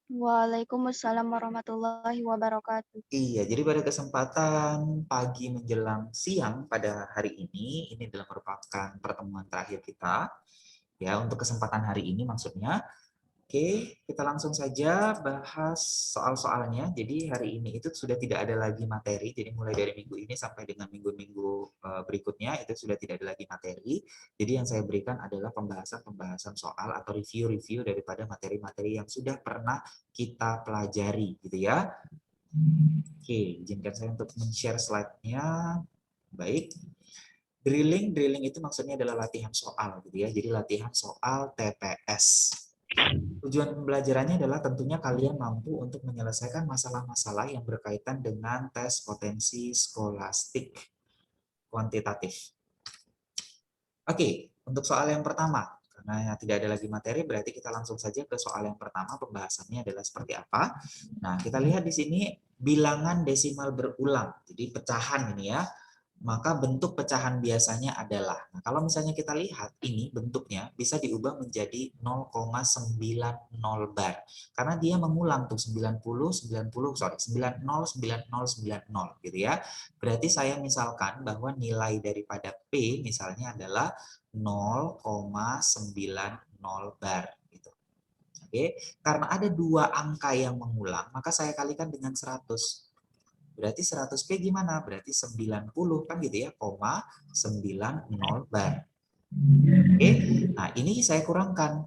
Waalaikumsalam warahmatullahi wabarakatuh. Iya, jadi pada kesempatan pagi menjelang siang pada hari ini adalah merupakan pertemuan terakhir kita. Ya, untuk kesempatan hari ini maksudnya. Oke, kita langsung saja bahas soal-soalnya. Jadi hari ini itu sudah tidak ada lagi materi. Jadi mulai dari minggu ini sampai dengan minggu-minggu berikutnya itu sudah tidak ada lagi materi. Jadi yang saya berikan adalah pembahasan-pembahasan soal atau review-review daripada materi-materi yang sudah pernah kita pelajari, gitu ya. Oke, izinkan saya untuk men-share slide-nya. Baik. Drilling itu maksudnya adalah latihan soal, gitu ya. Jadi latihan soal TPS. Tujuan pembelajarannya adalah tentunya kalian mampu untuk menyelesaikan masalah-masalah yang berkaitan dengan tes potensi skolastik kuantitatif. Oke, untuk soal yang pertama, karena tidak ada lagi materi, berarti kita langsung saja ke soal yang pertama. Pembahasannya adalah seperti apa. Nah, kita lihat di sini bilangan desimal berulang, jadi pecahan ini ya. Maka bentuk pecahan biasanya adalah, nah kalau misalnya kita lihat ini bentuknya bisa diubah menjadi 0,90 bar. Karena dia mengulang tuh 90 gitu ya. Berarti saya misalkan bahwa nilai daripada P misalnya adalah 0,90 bar gitu. Oke, karena ada dua angka yang mengulang, maka saya kalikan dengan 100. Berarti 100P gimana? Berarti 90 kan gitu ya, 90 bar. Oke, nah ini saya kurangkan.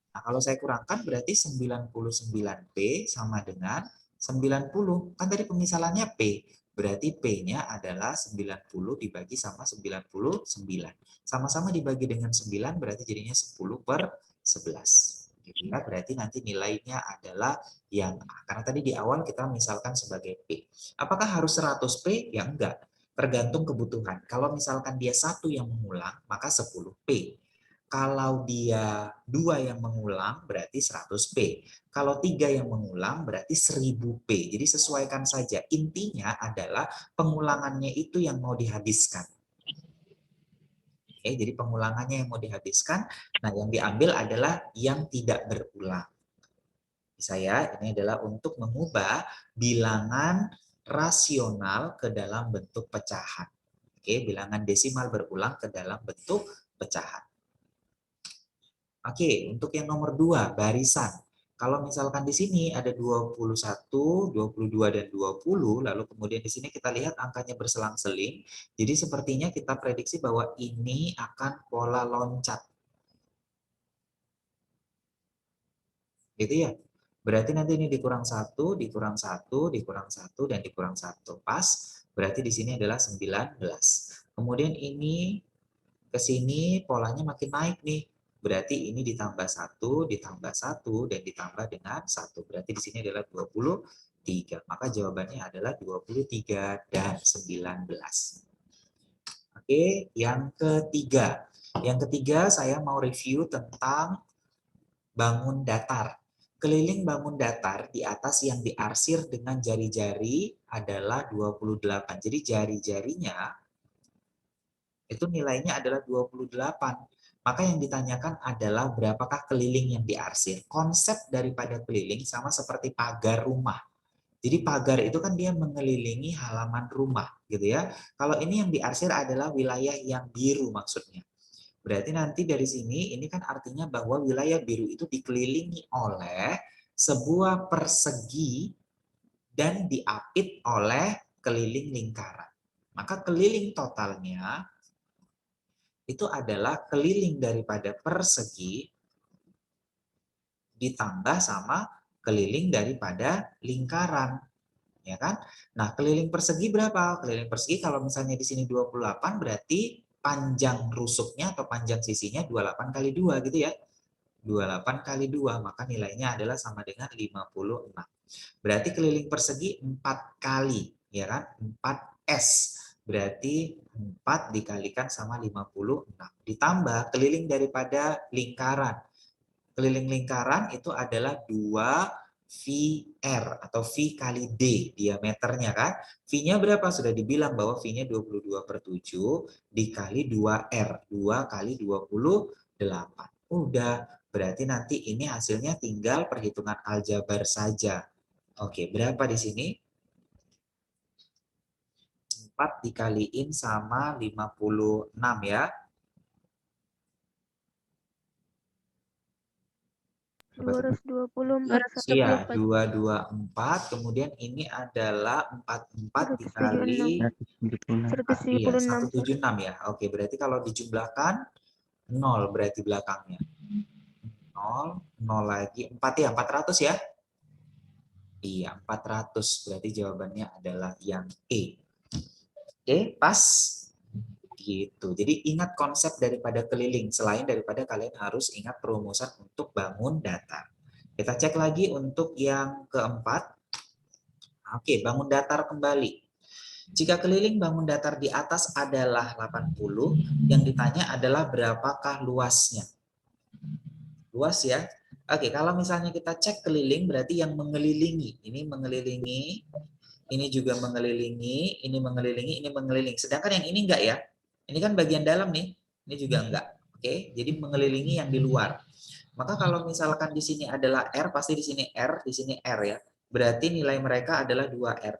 Nah, kalau saya kurangkan berarti 99P sama dengan 90. Kan tadi pemisalannya P. Berarti P-nya adalah 90 dibagi sama 99. Sama-sama dibagi dengan 9 berarti jadinya 10/11. Gitu ya, berarti nanti nilainya adalah yang A. Karena tadi di awal kita misalkan sebagai P. Apakah harus 100P? Ya enggak. Tergantung kebutuhan. Kalau misalkan dia satu yang mengulang, maka 10P. Kalau dia dua yang mengulang berarti 100P. Kalau tiga yang mengulang berarti 1000P. Jadi sesuaikan saja. Intinya adalah pengulangannya itu yang mau dihabiskan. Oke, jadi pengulangannya yang mau dihabiskan. Nah, yang diambil adalah yang tidak berulang. Saya ini adalah untuk mengubah bilangan rasional ke dalam bentuk pecahan. Oke, bilangan desimal berulang ke dalam bentuk pecahan. Oke, untuk yang nomor 2, barisan. Kalau misalkan di sini ada 21, 22, dan 20, lalu kemudian di sini kita lihat angkanya berselang-seling, jadi sepertinya kita prediksi bahwa ini akan pola loncat. Gitu ya. Berarti nanti ini dikurang 1, dikurang 1, dikurang 1, dan dikurang 1. Pas, berarti di sini adalah 19. Kemudian ini ke sini polanya makin naik nih. Berarti ini ditambah 1, ditambah 1, dan ditambah dengan 1. Berarti di sini adalah 23. Maka jawabannya adalah 23 dan 19. Oke, yang ketiga. Yang ketiga saya mau review tentang bangun datar. Keliling bangun datar di atas yang diarsir dengan jari-jari adalah 28. Jadi jari-jarinya itu nilainya adalah 28. Maka yang ditanyakan adalah berapakah keliling yang diarsir. Konsep daripada keliling sama seperti pagar rumah. Jadi pagar itu kan dia mengelilingi halaman rumah, gitu ya. Kalau ini yang diarsir adalah wilayah yang biru maksudnya. Berarti nanti dari sini ini kan artinya bahwa wilayah biru itu dikelilingi oleh sebuah persegi dan diapit oleh keliling lingkaran. Maka keliling totalnya itu adalah keliling daripada persegi ditambah sama keliling daripada lingkaran, ya kan? Nah, keliling persegi berapa? Keliling persegi kalau misalnya di sini 28 berarti panjang rusuknya atau panjang sisinya 28 kali 2 gitu ya. 28 kali 2, maka nilainya adalah sama dengan 56. Berarti keliling persegi 4 kali, ya kan? 4S. Berarti 4 dikalikan sama 56. Ditambah keliling daripada lingkaran. Keliling lingkaran itu adalah 2 VR atau V kali D diameternya kan. V-nya berapa? Sudah dibilang bahwa V-nya 22/7 dikali 2R. 2 kali 28. Udah Berarti nanti ini hasilnya tinggal perhitungan aljabar saja. Oke, berapa di sini? 4 dikaliin sama 56 ya. 224 Iya, 124 224. Kemudian ini adalah 44 dikali 4. Iya, 176 176 ya. Oke, berarti kalau dijumlahkan 0 berarti belakangnya. 0, 0 lagi. 4 ya, 400 ya. Iya, 400. Berarti jawabannya adalah yang E. Oke, pas. Gitu. Jadi ingat konsep daripada keliling. Selain daripada kalian harus ingat perumusan untuk bangun datar. Kita cek lagi untuk yang keempat. Oke, bangun datar kembali. Jika keliling bangun datar di atas adalah 80, yang ditanya adalah berapakah luasnya. Luas ya. Oke, kalau misalnya kita cek keliling berarti yang mengelilingi. Ini mengelilingi, ini juga mengelilingi, ini mengelilingi, ini mengelilingi. Sedangkan yang ini enggak ya. Ini kan bagian dalam nih. Ini juga enggak. Oke, jadi mengelilingi yang di luar. Maka kalau misalkan di sini adalah R, pasti di sini R, di sini R ya. Berarti nilai mereka adalah 2R.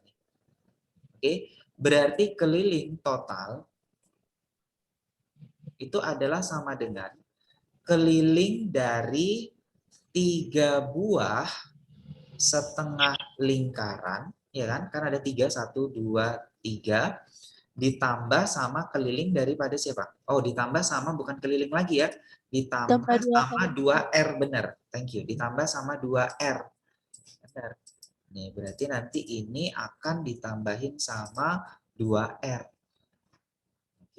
Oke, berarti keliling total itu adalah sama dengan keliling dari 3 buah setengah lingkaran, ya kan? Kan ada 3, 1, 2, 3, ditambah sama keliling daripada siapa? Oh, ditambah sama bukan keliling lagi ya, tambah ditambah 2 sama 2R, benar. Thank you. Ditambah sama 2R. Benar. Nih, berarti nanti ini akan ditambahin sama 2R.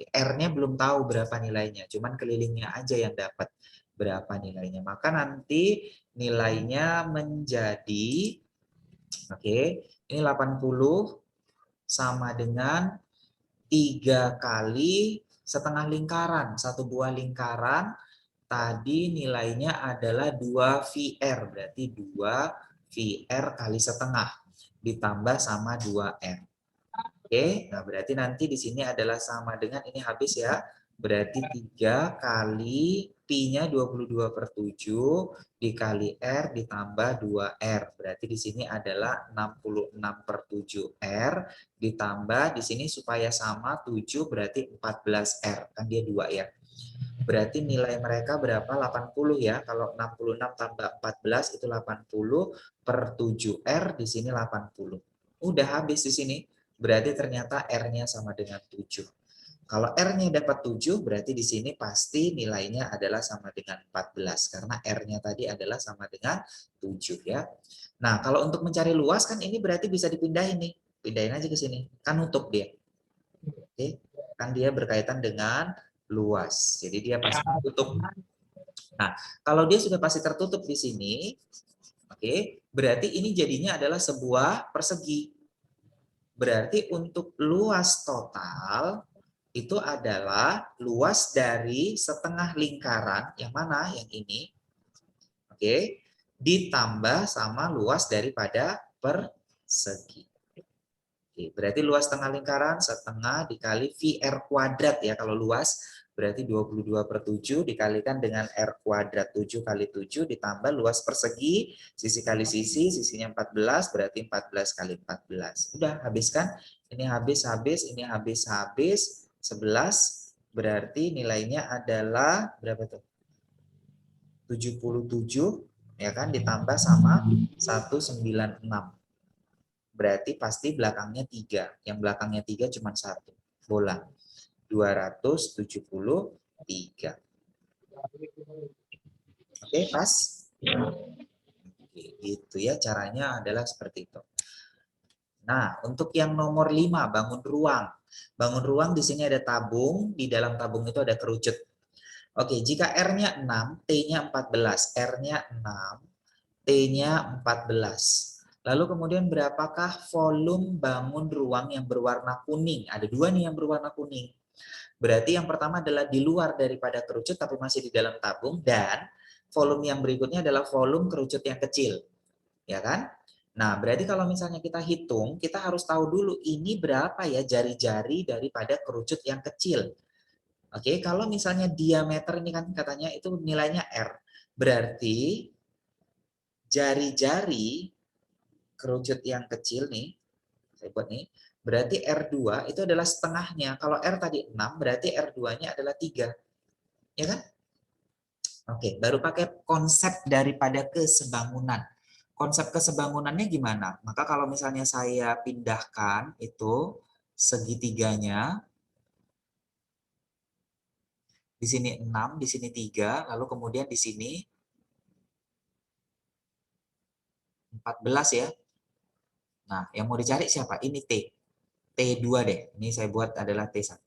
R-nya belum tahu berapa nilainya, cuman kelilingnya aja yang dapat berapa nilainya. Maka nanti nilainya menjadi, oke, ini 80 sama dengan 3 kali setengah lingkaran. Satu buah lingkaran tadi nilainya adalah 2 VR, berarti 2 VR kali setengah ditambah sama 2R. Oke, nah berarti nanti di sini adalah sama dengan, ini habis ya, berarti 3 kali Pi-nya 22/7 dikali R ditambah 2R. Berarti di sini adalah 66/7R ditambah di sini supaya sama 7 berarti 14R. Kan dia 2 ya. Berarti nilai mereka berapa? 80 ya. Kalau 66 tambah 14 itu 80/7R, di sini 80. Udah habis di sini. Berarti ternyata R-nya sama dengan 7. Kalau R-nya dapat 7, berarti di sini pasti nilainya adalah sama dengan 14. Karena R-nya tadi adalah sama dengan 7 ya. Nah, kalau untuk mencari luas kan ini berarti bisa dipindahin nih. Pindahin aja ke sini. Kan nutup dia. Oke. Kan dia berkaitan dengan luas. Jadi dia pasti tertutup. Nah, kalau dia sudah pasti tertutup di sini, oke, berarti ini jadinya adalah sebuah persegi. Berarti untuk luas total itu adalah luas dari setengah lingkaran, yang mana? Yang ini. Oke, ditambah sama luas daripada persegi. Oke, berarti luas setengah lingkaran setengah dikali VR kuadrat ya kalau luas. Berarti 22/7 dikalikan dengan R kuadrat 7 kali 7 ditambah luas persegi, sisi kali sisi, sisinya 14 berarti 14 kali 14. Udah habiskan? Ini habis-habis, ini habis-habis, 11 berarti nilainya adalah berapa tuh? 77 ya kan ditambah sama 196. Berarti pasti belakangnya 3. Yang belakangnya 3 cuma 1. Bola. 273. Oke, pas? Oke, gitu ya. Caranya adalah seperti itu. Nah, untuk yang nomor 5, bangun ruang. Bangun ruang di sini ada tabung, di dalam tabung itu ada kerucut. Oke, jika R-nya 6, T-nya 14. R-nya 6, T-nya 14. Lalu kemudian berapakah volume bangun ruang yang berwarna kuning? Ada 2 nih yang berwarna kuning. Berarti yang pertama adalah di luar daripada kerucut tapi masih di dalam tabung, dan volume yang berikutnya adalah volume kerucut yang kecil. Ya kan? Nah, berarti kalau misalnya kita hitung, kita harus tahu dulu ini berapa ya jari-jari daripada kerucut yang kecil. Oke, kalau misalnya diameter ini kan katanya itu nilainya R. Berarti jari-jari kerucut yang kecil nih, saya buat nih, berarti R2 itu adalah setengahnya. Kalau R tadi 6, berarti R2-nya adalah 3. Ya kan? Oke, baru pakai konsep daripada kesebangunan. Konsep kesebangunannya gimana? Maka kalau misalnya saya pindahkan itu segitiganya, di sini 6, di sini 3, lalu kemudian di sini 14 ya. Nah, yang mau dicari siapa? Ini T. T2 deh. Ini saya buat adalah T1.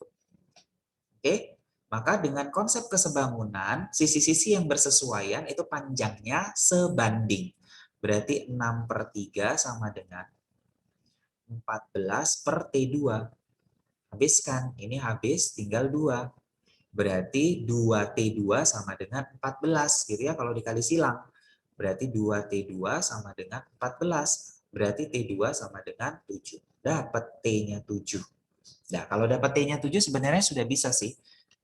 Oke? Maka dengan konsep kesebangunan, sisi-sisi yang bersesuaian itu panjangnya sebanding. Berarti 6/3 sama dengan 14/T2. Habiskan. Ini habis, tinggal 2. Berarti 2T2 sama dengan 14 gitu ya kalau dikali silang. Berarti 2T2 sama dengan 14. Berarti T2 sama dengan 7. Dapat T-nya 7. Nah, kalau dapat T-nya 7 sebenarnya sudah bisa sih.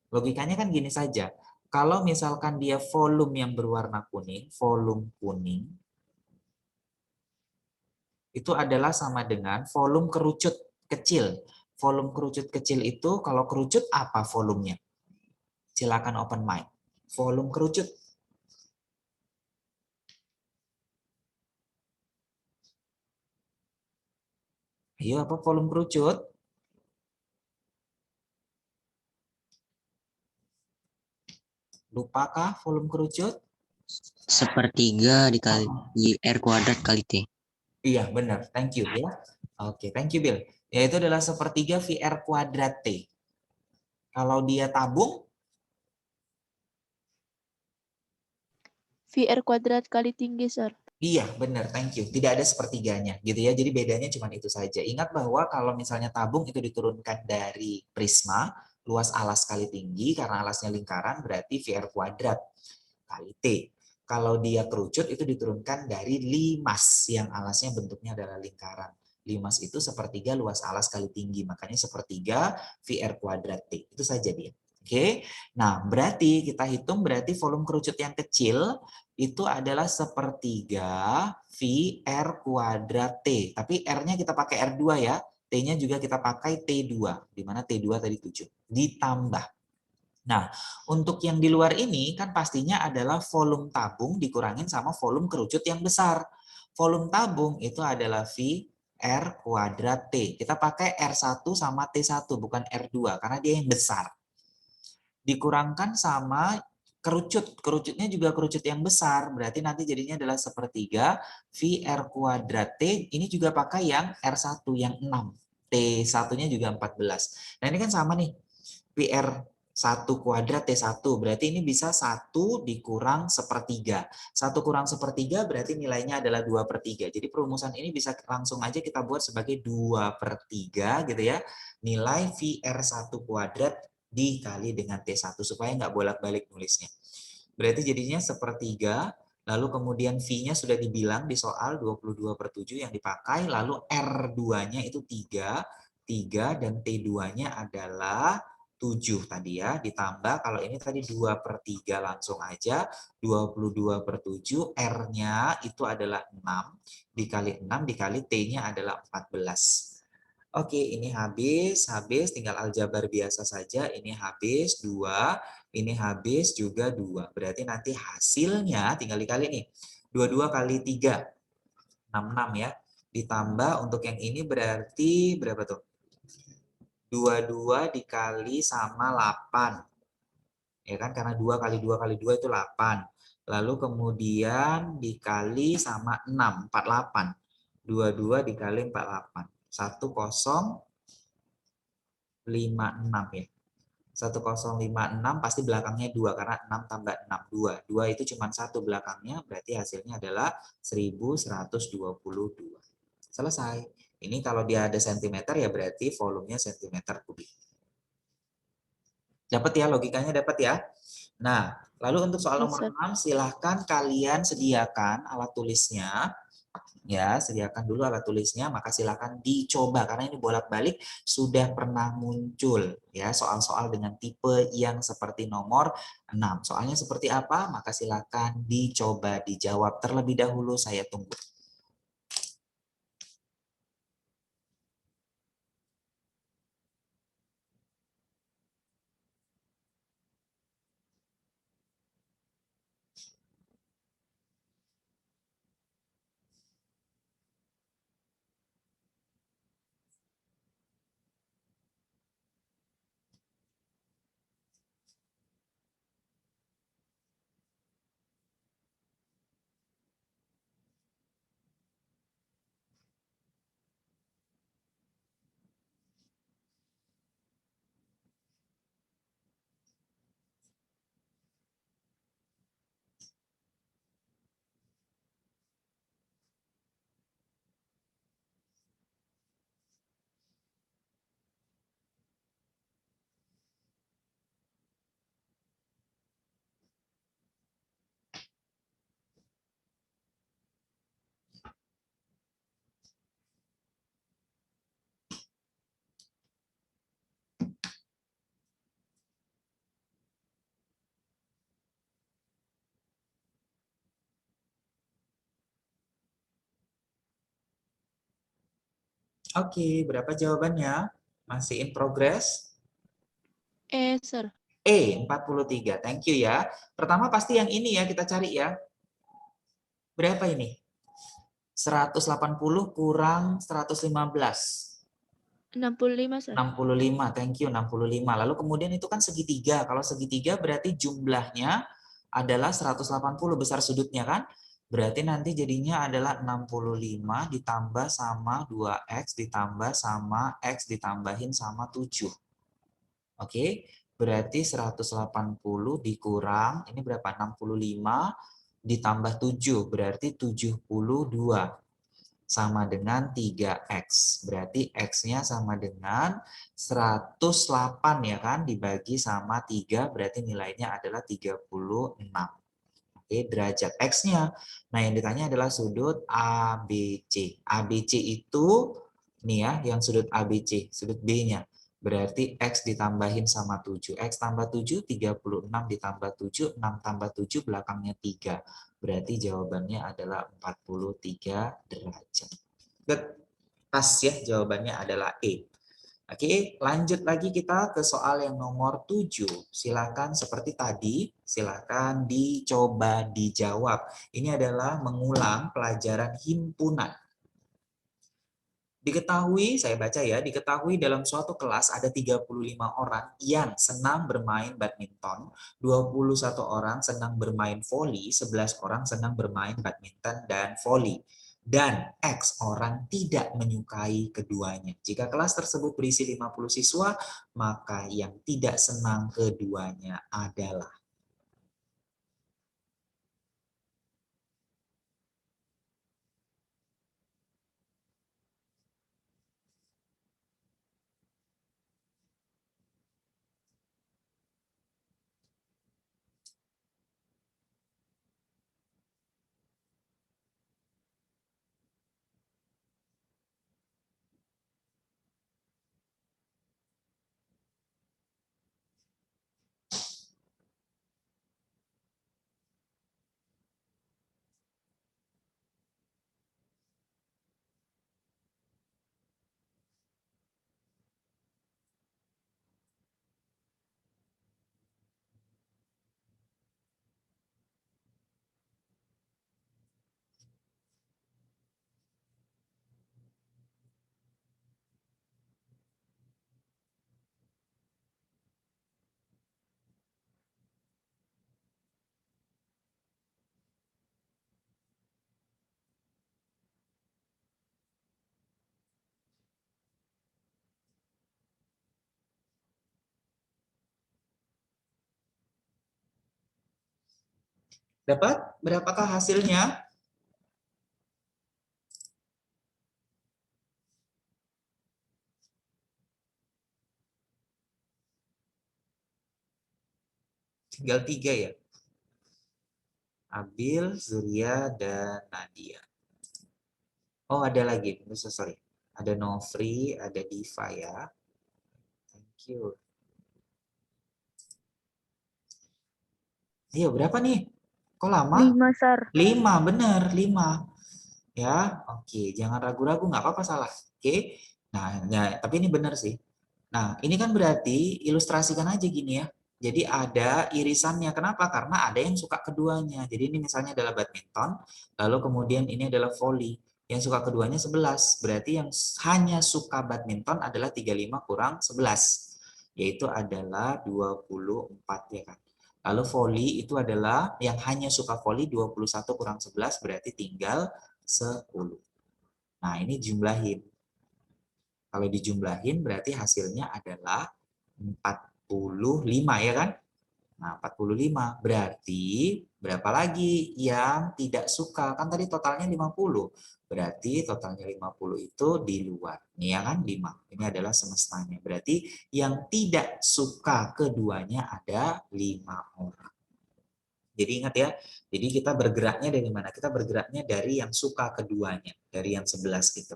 Logikanya kan gini saja. Kalau misalkan dia volume yang berwarna kuning, volume kuning, itu adalah sama dengan volume kerucut kecil. Volume kerucut kecil itu kalau kerucut apa volumenya? Silakan open mic. Volume kerucut. Ayo, apa volume kerucut? Lupakah volume kerucut? Sepertiga dikali R kuadrat kali T. Iya, benar. Thank you ya. Oke, thank you Bill. Yaitu adalah sepertiga VR kuadrat T. Kalau dia tabung, VR kuadrat kali tinggi, Sir. iya, benar, thank you. Tidak ada sepertiganya, gitu ya. Jadi bedanya cuma itu saja. Ingat bahwa kalau misalnya tabung itu diturunkan dari prisma, luas alas kali tinggi, karena alasnya lingkaran, berarti VR kuadrat kali T. Kalau dia kerucut itu diturunkan dari limas, yang alasnya bentuknya adalah lingkaran. Limas itu sepertiga luas alas kali tinggi, makanya sepertiga VR kuadrat T. Itu saja dia. Oke, nah berarti kita hitung berarti volume kerucut yang kecil itu adalah sepertiga VR kuadrat T. Tapi R-nya kita pakai R2 ya. T-nya juga kita pakai T2. Di mana T2 tadi 7. Ditambah. Nah, untuk yang di luar ini kan pastinya adalah volume tabung dikurangin sama volume kerucut yang besar. Volume tabung itu adalah VR kuadrat T. Kita pakai R1 sama T1, bukan R2, karena dia yang besar. Dikurangkan sama kerucut. Kerucutnya juga kerucut yang besar. Berarti nanti jadinya adalah sepertiga VR kuadrat T. Ini juga pakai yang R1, yang 6. T1-nya juga 14. Nah ini kan sama nih. VR 1 kuadrat T1. Berarti ini bisa 1 dikurang sepertiga. 1 kurang sepertiga berarti nilainya adalah 2/3. Jadi perumusan ini bisa langsung aja kita buat sebagai 2/3 gitu ya. Nilai VR1 kuadrat dikali dengan T1 supaya nggak bolak-balik nulisnya. Berarti jadinya sepertiga, lalu kemudian V-nya sudah dibilang di soal 22/7 yang dipakai, lalu R2-nya itu 3, dan T2-nya adalah 7 tadi ya, ditambah kalau ini tadi 2/3 langsung aja, 22/7, R-nya itu adalah 6, dikali 6 dikali T-nya adalah 14. Oke, ini habis, tinggal aljabar biasa saja, ini habis 2, ini habis juga 2. Berarti nanti hasilnya tinggal dikali nih, 22 kali 3, 66 ya. Ditambah untuk yang ini berarti berapa tuh? 22 dikali sama 8. Ya kan, karena 2 kali 2 kali 2 itu 8. Lalu kemudian dikali sama 6, 48. 22 dikali 48. 1056 ya. 1056 pasti belakangnya 2 karena 6 tambah 6 2. 2 itu cuma 1 belakangnya, berarti hasilnya adalah 1122. Selesai. Ini kalau dia ada sentimeter ya berarti volumenya sentimeter kubik. Dapat ya logikanya, dapat ya. Nah, lalu untuk soal nomor 6 silahkan kalian sediakan alat tulisnya. Ya, sediakan dulu alat tulisnya, maka silakan dicoba karena ini bolak-balik sudah pernah muncul ya soal-soal dengan tipe yang seperti nomor 6. Soalnya seperti apa? Maka silakan dicoba dijawab terlebih dahulu, saya tunggu. Oke, berapa jawabannya? Masih in progress? Sir. 43. Thank you ya. Pertama pasti yang ini ya kita cari ya. Berapa ini? 180 kurang 115. 65, Sir. 65, thank you, 65. Lalu kemudian itu kan segitiga. Kalau segitiga berarti jumlahnya adalah 180 besar sudutnya kan? Berarti nanti jadinya adalah 65 ditambah sama 2x ditambah sama x ditambahin sama 7. Oke, berarti 180 dikurang, ini berapa? 65 ditambah 7, berarti 72. Sama dengan 3x. Berarti x-nya sama dengan 108 ya kan, dibagi sama 3, berarti nilainya adalah 36. Oke, derajat x-nya. Nah, yang ditanya adalah sudut ABC. ABC itu nih ya, yang sudut ABC, sudut B-nya. Berarti x ditambahin sama 7. X tambah 7, 36 ditambah 7, 6 tambah 7, belakangnya 3. Berarti jawabannya adalah 43 derajat. Good. Pas ya, jawabannya adalah E. Oke, lanjut lagi kita ke soal yang nomor 7. Silakan seperti tadi, silakan dicoba dijawab. Ini adalah mengulang pelajaran himpunan. Diketahui, saya baca ya, diketahui dalam suatu kelas ada 35 orang yang senang bermain badminton, 21 orang senang bermain voli, 11 orang senang bermain badminton dan voli. Dan X orang tidak menyukai keduanya. Jika kelas tersebut berisi 50 siswa, maka yang tidak senang keduanya adalah. Dapat? Berapakah hasilnya? Tinggal 3 ya. Abil, Zuria, dan Nadia. Oh, ada lagi. Sorry. Ada Novri, ada Diva ya. Thank you. Iya, berapa nih? Kok lama? 5, Sir. 5, bener, 5. Ya, oke. Jangan ragu-ragu, nggak apa-apa salah. Oke. Nah, ya, tapi ini benar sih. Nah, ini kan berarti ilustrasikan aja gini ya. Jadi ada irisannya. Kenapa? Karena ada yang suka keduanya. Jadi ini misalnya adalah badminton, lalu kemudian ini adalah volley. Yang suka keduanya 11. Berarti yang hanya suka badminton adalah 35 kurang 11. Yaitu adalah 24 ya kan. Lalu volley itu adalah yang hanya suka volley 21 kurang 11 berarti tinggal 10. Nah, ini jumlahin. Kalau dijumlahin berarti hasilnya adalah 45 ya kan? Nah, 45 berarti berapa lagi yang tidak suka? Kan tadi totalnya 50. Berarti totalnya 50 itu di luar. Nih ya kan 5. Ini adalah semestanya. Berarti yang tidak suka keduanya ada 5 orang. Jadi ingat ya, jadi kita bergeraknya dari mana? Kita bergeraknya dari yang suka keduanya, dari yang 11 itu.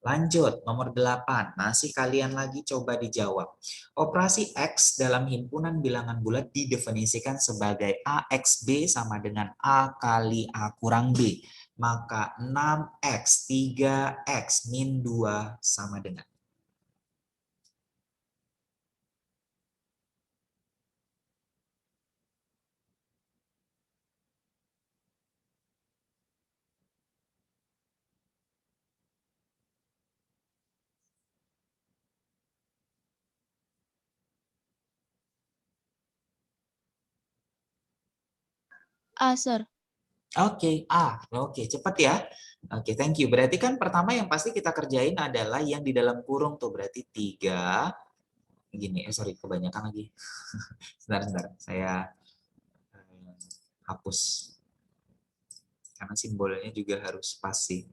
Lanjut, nomor 8. Masih kalian lagi coba dijawab. Operasi X dalam himpunan bilangan bulat didefinisikan sebagai AXB sama dengan A kali A kurang B. Maka 6X, 3X, min 2 sama dengan. A, Sir. Oke, oke, cepat ya. Oke, thank you. Berarti kan pertama yang pasti kita kerjain adalah yang di dalam kurung tuh, berarti 3, gini, sorry, kebanyakan lagi. Sebentar, saya hapus. Karena simbolnya juga harus pas sih.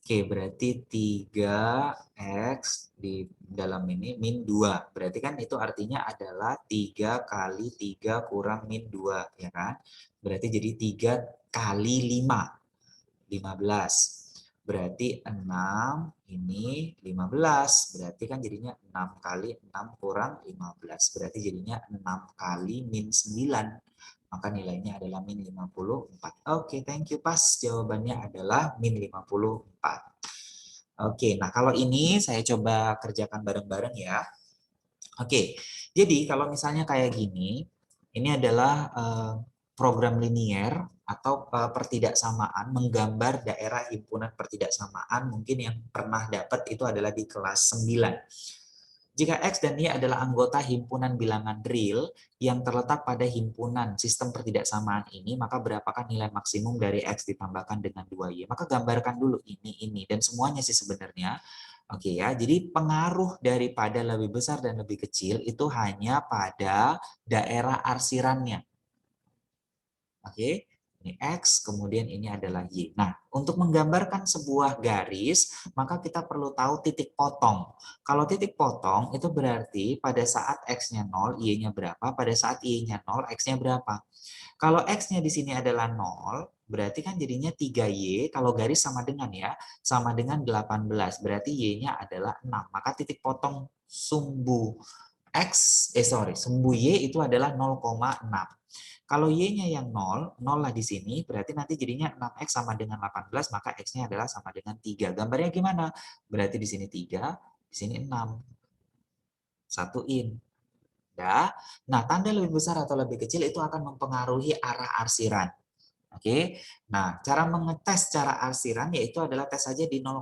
Oke, berarti 3X di dalam ini min 2. Berarti kan itu artinya adalah 3 kali 3 kurang min 2, ya kan? Berarti jadi 3 kali 5, 15. Berarti 6 ini 15. Berarti kan jadinya 6 kali 6 kurang 15. Berarti jadinya 6 kali min 9. Maka nilainya adalah min 54. Oke, thank you. Pas jawabannya adalah min 54. Oke, nah kalau ini saya coba kerjakan bareng-bareng ya. Oke, jadi kalau misalnya kayak gini, ini adalah program linier atau pertidaksamaan, menggambar daerah himpunan pertidaksamaan, mungkin yang pernah dapat itu adalah di kelas 9. Jika X dan Y adalah anggota himpunan bilangan real yang terletak pada himpunan sistem pertidaksamaan ini, maka berapakah nilai maksimum dari X ditambahkan dengan 2Y? Maka gambarkan dulu ini, dan semuanya sih sebenarnya. Oke ya, jadi pengaruh daripada lebih besar dan lebih kecil itu hanya pada daerah arsirannya. Oke, ini X, kemudian ini adalah Y. Nah, untuk menggambarkan sebuah garis, maka kita perlu tahu titik potong. Kalau titik potong itu berarti pada saat X-nya 0, Y-nya berapa, pada saat Y-nya 0, X-nya berapa. Kalau X-nya di sini adalah 0, berarti kan jadinya 3Y, kalau garis sama dengan ya, sama dengan 18, berarti Y-nya adalah 6. Maka titik potong sumbu sumbu Y itu adalah 0,6. Kalau Y-nya yang 0 lah di sini, berarti nanti jadinya 6X sama dengan 18, maka X-nya adalah sama dengan 3. Gambarnya gimana? Berarti di sini 3, di sini 6. Satuin. Ya. Nah, tanda lebih besar atau lebih kecil itu akan mempengaruhi arah arsiran. Oke. Nah, cara mengetes cara arsiran yaitu adalah tes saja di 0,0.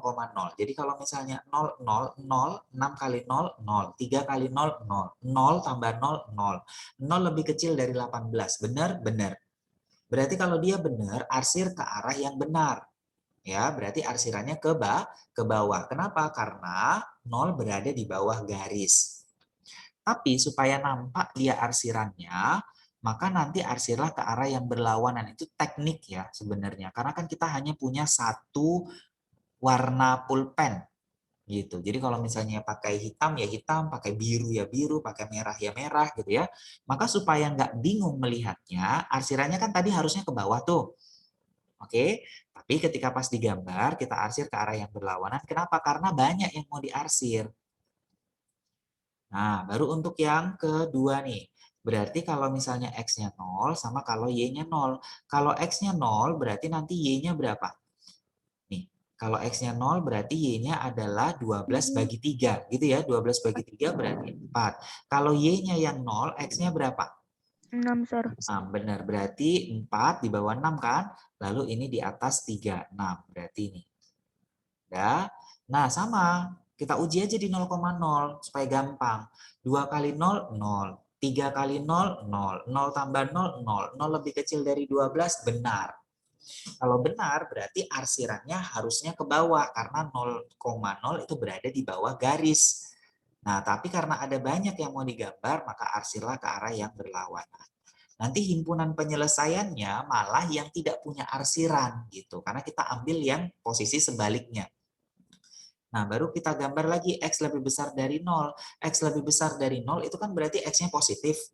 Jadi kalau misalnya 0, 0, 0, 6 kali 0, 0, 3 kali 0, 0, 0 tambah 0, 0. 0 lebih kecil dari 18. Benar? Benar. Berarti kalau dia benar, arsir ke arah yang benar. Ya, berarti arsirannya ke bawah. Kenapa? Karena 0 berada di bawah garis. Tapi supaya nampak dia arsirannya, maka nanti arsirlah ke arah yang berlawanan. Itu teknik ya sebenarnya. Karena kan kita hanya punya satu warna pulpen gitu. Jadi kalau misalnya pakai hitam ya hitam, pakai biru ya biru, pakai merah ya merah gitu ya. Maka supaya nggak bingung melihatnya, arsirannya kan tadi harusnya ke bawah tuh. Oke, tapi ketika pas digambar, kita arsir ke arah yang berlawanan. Kenapa? Karena banyak yang mau diarsir. Nah, baru untuk yang kedua nih. Berarti kalau misalnya X-nya 0 sama kalau Y-nya 0. Kalau X-nya 0 berarti nanti Y-nya berapa? Nih, kalau X-nya 0 berarti Y-nya adalah 12 bagi 3. Gitu ya, 12 bagi 3 berarti 4. Kalau Y-nya yang 0, X-nya berapa? 6, Sir. Benar, berarti 4 di bawah 6 kan? Lalu ini di atas 3, 6. Berarti ini. Ya. Nah, sama. Kita uji aja di 0,0 supaya gampang. 2 kali 0, 0. 3 kali 0, 0. 0 tambah 0, 0. 0 lebih kecil dari 12, benar. Kalau benar, berarti arsirannya harusnya ke bawah, karena 0,0 itu berada di bawah garis. Nah, tapi karena ada banyak yang mau digambar, maka arsirlah ke arah yang berlawanan. Nanti himpunan penyelesaiannya malah yang tidak punya arsiran, gitu. Karena kita ambil yang posisi sebaliknya. Nah, baru kita gambar lagi X lebih besar dari 0. X lebih besar dari 0 itu kan berarti X-nya positif.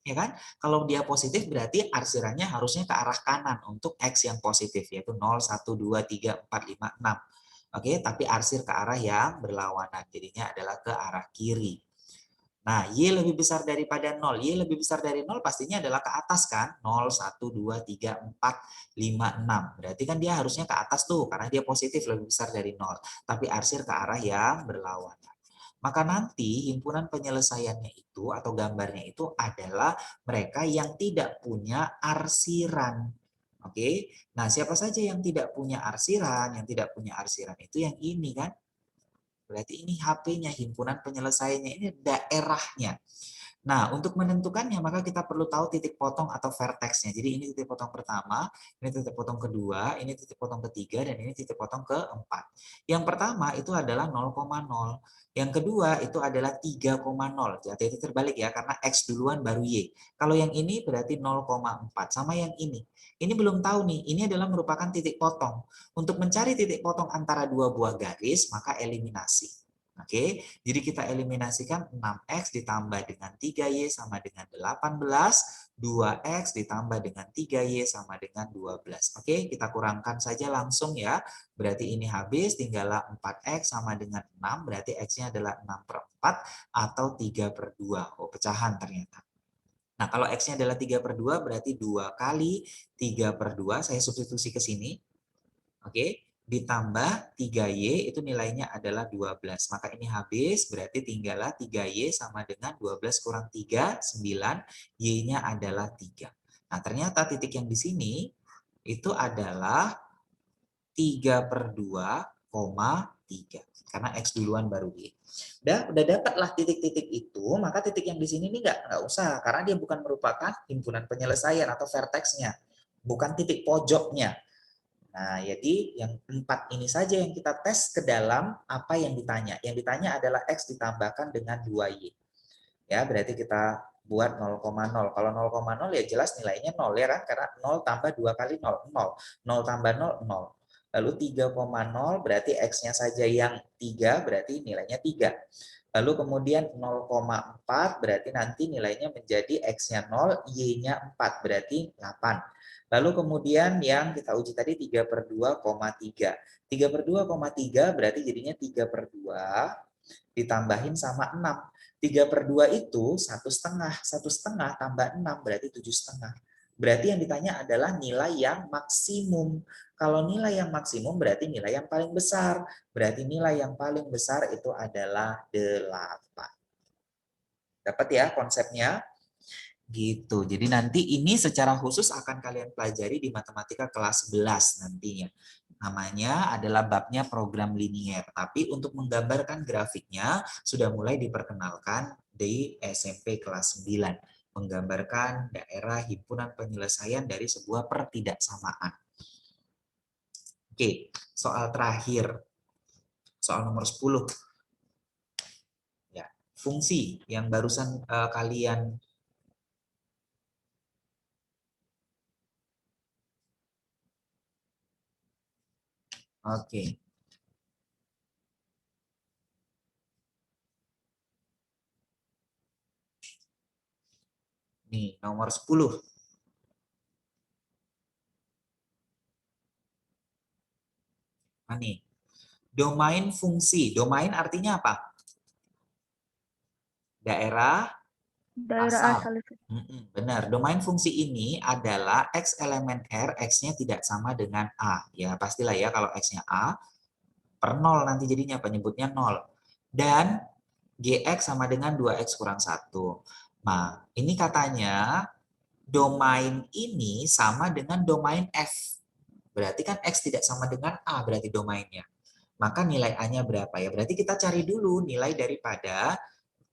Ya kan? Kalau dia positif berarti arsirannya harusnya ke arah kanan untuk X yang positif, yaitu 0, 1, 2, 3, 4, 5, 6. Oke, tapi arsir ke arah yang berlawanan. Jadinya adalah ke arah kiri. Nah, Y lebih besar daripada 0. Y lebih besar dari 0 pastinya adalah ke atas kan? 0, 1, 2, 3, 4, 5, 6. Berarti kan dia harusnya ke atas tuh, karena dia positif lebih besar dari 0. Tapi arsir ke arah yang berlawanan. Maka nanti himpunan penyelesaiannya itu atau gambarnya itu adalah mereka yang tidak punya arsiran. Oke, nah siapa saja yang tidak punya arsiran? Yang tidak punya arsiran itu yang ini kan? Berarti ini HP-nya, himpunan penyelesaiannya, ini daerahnya. Nah, untuk menentukannya maka kita perlu tahu titik potong atau vertex-nya. Jadi ini titik potong pertama, ini titik potong kedua, ini titik potong ketiga, dan ini titik potong keempat. Yang pertama itu adalah 0,0. Yang kedua itu adalah 3,0. Jadi itu terbalik ya, karena X duluan baru Y. Kalau yang ini berarti 0,4. Sama yang ini. Ini belum tahu nih, ini adalah merupakan titik potong. Untuk mencari titik potong antara dua buah garis, maka eliminasi. Oke, jadi kita eliminasikan 6X ditambah dengan 3Y sama dengan 18, 2X ditambah dengan 3Y sama dengan 12. Oke, kita kurangkan saja langsung ya. Berarti ini habis, tinggallah 4X sama dengan 6, berarti X-nya adalah 6/4 atau 3/2. Oh, pecahan ternyata. Nah, kalau X-nya adalah 3/2, berarti 2 kali 3/2, saya substitusi ke sini. Oke, ditambah 3Y itu nilainya adalah 12. Maka ini habis, berarti tinggallah 3Y sama dengan 12 kurang 3, 9. Y-nya adalah 3. Nah, ternyata titik yang di sini itu adalah 3/2,3. Karena X duluan baru Y. Udah dapatlah titik-titik itu, maka titik yang di sini ini nggak usah. Karena dia bukan merupakan himpunan penyelesaian atau vertex-nya. Bukan titik pojoknya. Nah, jadi yang 4 ini saja yang kita tes ke dalam apa yang ditanya. Yang ditanya adalah X ditambahkan dengan 2Y. Ya, berarti kita buat 0,0. Kalau 0,0 ya jelas nilainya 0 ya kan? Karena 0 tambah 2 kali 0, 0. 0 tambah 0, 0. Lalu 3,0 berarti X-nya saja yang 3, berarti nilainya 3. Lalu kemudian 0,4 berarti nanti nilainya menjadi X-nya 0, Y-nya 4, berarti 8. Lalu kemudian yang kita uji tadi 3/2,3. 3/2,3 berarti jadinya 3/2 ditambahin sama 6. 3/2 itu 1/2. 1/2 tambah 6 berarti 7/2. Berarti yang ditanya adalah nilai yang maksimum. Kalau nilai yang maksimum berarti nilai yang paling besar. Berarti nilai yang paling besar itu adalah 8. Dapat ya konsepnya? Gitu. Jadi nanti ini secara khusus akan kalian pelajari di matematika kelas 11 nantinya. Namanya adalah babnya program linier. Tapi untuk menggambarkan grafiknya sudah mulai diperkenalkan di SMP kelas 9. Menggambarkan daerah himpunan penyelesaian dari sebuah pertidaksamaan. Oke, soal terakhir. Soal nomor 10. Ya, fungsi yang barusan kalian Oke. Nih, nomor 10. Nah, nih. Domain fungsi. Domain artinya apa? Daerah Daerah asal. asal itu. Benar. Domain fungsi ini adalah X elemen R, X-nya tidak sama dengan A. Ya, pastilah ya kalau X-nya A, per 0 nanti jadinya penyebutnya 0. Dan GX sama dengan 2X kurang 1. Nah, ini katanya domain ini sama dengan domain F. Berarti kan X tidak sama dengan A, berarti domainnya. Maka nilai A-nya berapa ya? Berarti kita cari dulu nilai daripada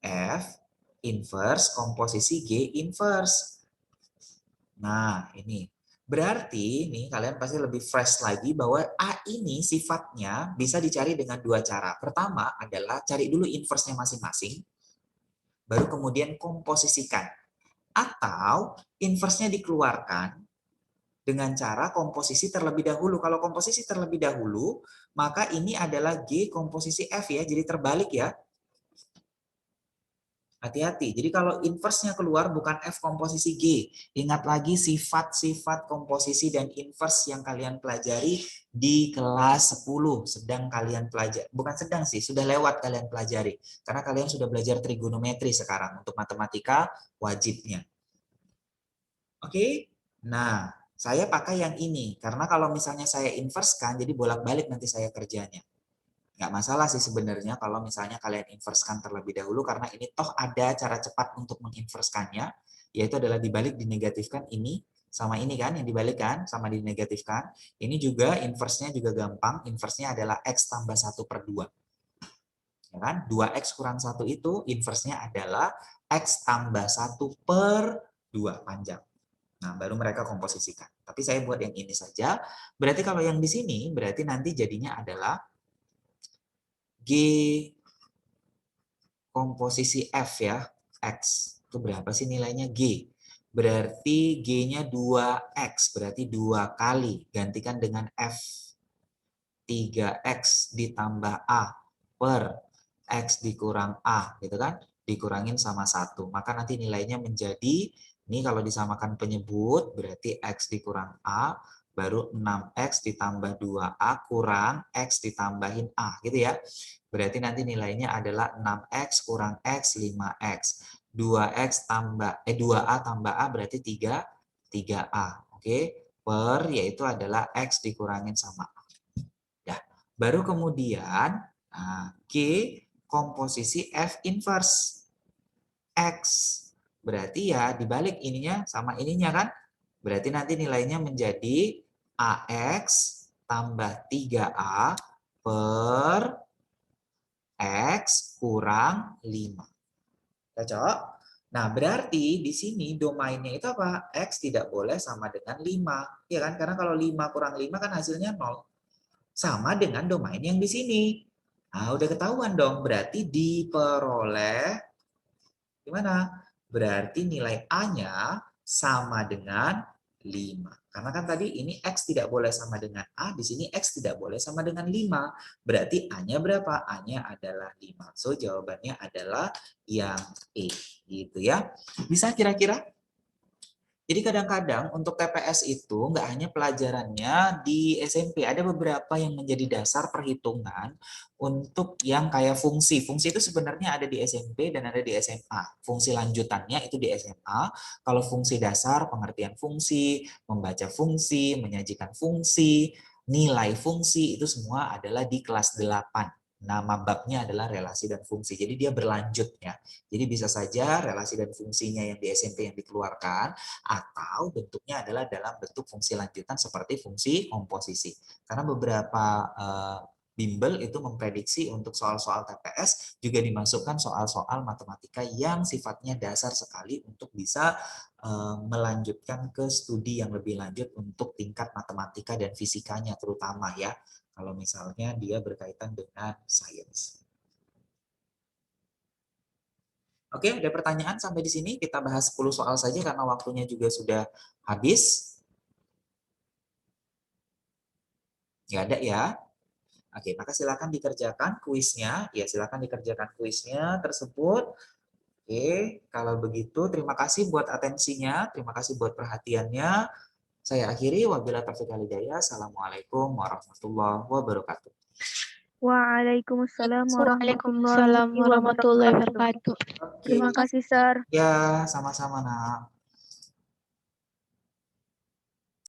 F inverse komposisi G inverse. Nah, ini. Berarti nih kalian pasti lebih fresh lagi bahwa A ini sifatnya bisa dicari dengan dua cara. Pertama adalah cari dulu inverse-nya masing-masing, baru kemudian komposisikan. Atau inverse-nya dikeluarkan dengan cara komposisi terlebih dahulu. Kalau komposisi terlebih dahulu, maka ini adalah G komposisi F ya, jadi terbalik ya. Hati-hati. Jadi kalau inverse-nya keluar bukan F komposisi G. Ingat lagi sifat-sifat komposisi dan inverse yang kalian pelajari di kelas 10. Sedang kalian pelajari. Bukan sedang sih, sudah lewat kalian pelajari. Karena kalian sudah belajar trigonometri sekarang untuk matematika wajibnya. Oke? Nah, saya pakai yang ini. Karena kalau misalnya saya inverse-kan, jadi bolak-balik nanti saya kerjanya. Nggak masalah sih sebenarnya kalau misalnya kalian inverse-kan terlebih dahulu, karena ini toh ada cara cepat untuk menginverse-kannya, yaitu adalah dibalik dinegatifkan ini sama ini kan, yang dibalikkan sama dinegatifkan. Ini juga inverse-nya juga gampang, inverse-nya adalah X tambah 1/2. Ya kan? 2X kurang 1 itu inverse-nya adalah X tambah 1/2 panjang. Nah, baru mereka komposisikan. Tapi saya buat yang ini saja. Berarti kalau yang di sini, berarti nanti jadinya adalah G komposisi F ya, X. Itu berapa sih nilainya? G. Berarti G-nya 2X, berarti 2 kali. Gantikan dengan F. 3X ditambah A per X dikurang A, gitu kan? Dikurangin sama 1. Maka nanti nilainya menjadi, ini kalau disamakan penyebut, berarti X dikurang A, baru 6X ditambah 2A kurang X ditambahin A, gitu ya. Berarti nanti nilainya adalah 6X kurang X, 5X. 2X tambah 2A tambah A berarti 3A. Oke, per yaitu adalah X dikurangin sama A. Ya, baru kemudian G komposisi F inverse X. Berarti ya dibalik ininya sama ininya kan? Berarti nanti nilainya menjadi AX tambah 3A per X kurang 5. Cocok? Nah, berarti di sini domainnya itu apa? X tidak boleh sama dengan 5. Ya kan? Karena kalau 5 kurang 5 kan hasilnya 0. Sama dengan domain yang di sini. Nah, udah ketahuan dong. Berarti diperoleh gimana? Berarti nilai A-nya sama dengan 5. Karena kan tadi ini X tidak boleh sama dengan A, di sini X tidak boleh sama dengan 5. Berarti A-nya berapa? A-nya adalah 5. So, jawabannya adalah yang E. Gitu ya. Bisa kira-kira? Jadi kadang-kadang untuk TPS itu nggak hanya pelajarannya di SMP, ada beberapa yang menjadi dasar perhitungan untuk yang kayak fungsi. Fungsi itu sebenarnya ada di SMP dan ada di SMA. Fungsi lanjutannya itu di SMA. Kalau fungsi dasar, pengertian fungsi, membaca fungsi, menyajikan fungsi, nilai fungsi, itu semua adalah di kelas 8. Nama babnya adalah relasi dan fungsi. Jadi dia berlanjut ya. Jadi bisa saja relasi dan fungsinya yang di SMP yang dikeluarkan, atau bentuknya adalah dalam bentuk fungsi lanjutan seperti fungsi komposisi. Karena beberapa bimbel itu memprediksi untuk soal-soal TPS juga dimasukkan soal-soal matematika yang sifatnya dasar sekali untuk bisa melanjutkan ke studi yang lebih lanjut untuk tingkat matematika dan fisikanya terutama ya. Kalau misalnya dia berkaitan dengan sains. Oke, ada pertanyaan sampai di sini? Kita bahas 10 soal saja karena waktunya juga sudah habis. Nggak ada ya? Oke, maka silakan dikerjakan kuisnya. Ya, silakan dikerjakan kuisnya tersebut. Oke, kalau begitu terima kasih buat atensinya, terima kasih buat perhatiannya. Saya akhiri, wabillahi taufiq wal hidayah. Assalamualaikum warahmatullahi wabarakatuh. Waalaikumsalam Waalaikumsalam warahmatullahi wabarakatuh. Terima kasih, Sir. Ya, sama-sama, Nak.